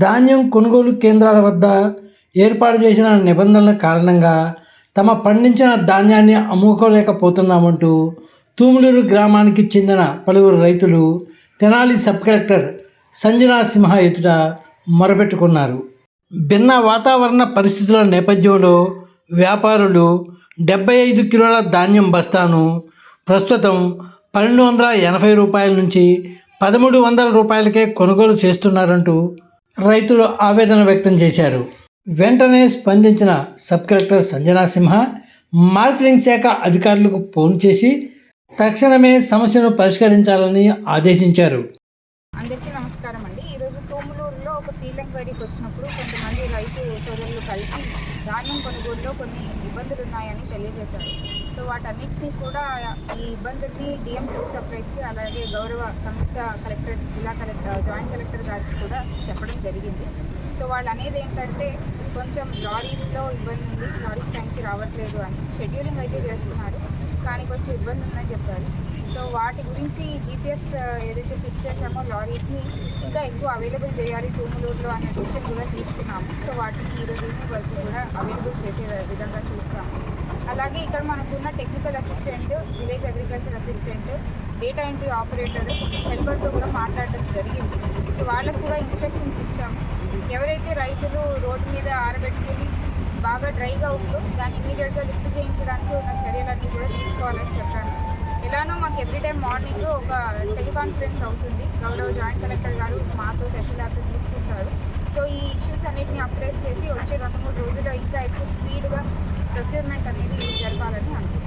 ధాన్యం కొనుగోలు కేంద్రాల వద్ద ఏర్పాటు చేసిన నిబంధనల కారణంగా తమ పండించిన ధాన్యాన్ని అమ్ముకోలేకపోతున్నామంటూ తూములూరు గ్రామానికి చెందిన పలువురు రైతులు తెనాలి సబ్ కలెక్టర్ సంజనా సింహ ఎదుట మొరపెట్టుకున్నారు. భిన్న వాతావరణ పరిస్థితుల నేపథ్యంలో వ్యాపారులు 75 కిలోల ధాన్యం బస్తాను ప్రస్తుతం 1280 రూపాయల నుంచి 1300 రూపాయలకే కొనుగోలు చేస్తున్నారంటూ రైతులు ఆవేదన వ్యక్తం చేశారు. వెంటనే స్పందించిన సబ్ కలెక్టర్ సంజనా సింహ మార్కెటింగ్ శాఖ అధికారులకు ఫోన్ చేసి తక్షణమే సమస్యను పరిష్కరించాలని ఆదేశించారు. అందరికీ నమస్కారం అండి. ఈరోజు తూములూరులో ఒక ఫీల్డ్ ఎంక్వైరీకి వచ్చినప్పుడు కొంతమంది రైతు సోదరులు కలిసి ధాన్యం కొనుగోలులో కొన్ని ఇబ్బందులు ఉన్నాయని తెలియజేశారు. సో వాటన్నిటినీ కూడా ఈ ఇబ్బందుల్ని డిఎం సివిల్ సప్లైస్కి అలాగే గౌరవ సంయుక్త కలెక్టర్ జిల్లా కలెక్టర్ జాయింట్ కలెక్టర్ గారికి కూడా చెప్పడం జరిగింది. సో వాళ్ళు అనేది ఏంటంటే కొంచెం లారీస్లో ఇబ్బంది ఉంది, లారీస్ టైంకి రావట్లేదు అని షెడ్యూలింగ్ అయితే చేస్తున్నారు, కానీ కొంచెం ఇబ్బంది ఉందని చెప్పారు. సో వాటి గురించి జీపీఎస్ ఏదైతే ఫిట్ చేసామో లారీస్ని ఇంకా ఎక్కువ అవైలబుల్ చేయాలి తూములూరులో అనే డిసిషన్ కూడా తీసుకున్నాము. సో వాటిని ఈరోజు ఈవినింగ్ వరకు కూడా అవైలబుల్ చేసే విధంగా చూస్తాము. అలాగే ఇక్కడ మనకున్న technical assistant, village agriculture assistant, data entry operator, హెల్పర్తో కూడా మాట్లాడడం జరిగింది. సో వాళ్ళకు కూడా ఇన్స్ట్రక్షన్స్ ఇచ్చాము. ఎవరైతే రైతులు రోడ్డు మీద ఆరబెట్టుకుని బాగా డ్రైగా ఉందో దాన్ని ఇమీడియట్గా లిఫ్ట్ చేయించడానికి ఉన్న చర్యలన్నీ కూడా తీసుకోవాలని చెప్పాను. ఎలానో మాకు ఎవ్రీడే మార్నింగ్ ఒక టెలికాన్ఫరెన్స్ అవుతుంది. గౌరవ జాయింట్ కలెక్టర్ గారు మాతో తహసీల్దార్తో తీసుకుంటారు. సో ఈ ఇష్యూస్ అన్నిటిని అప్రైజ్ చేసి వచ్చే 2-3 రోజుల్లో ఇంకా ఎక్కువ స్పీడ్గా ప్రొక్యూర్మెంట్ అనేది జరపాలని అనుకుంటున్నాను.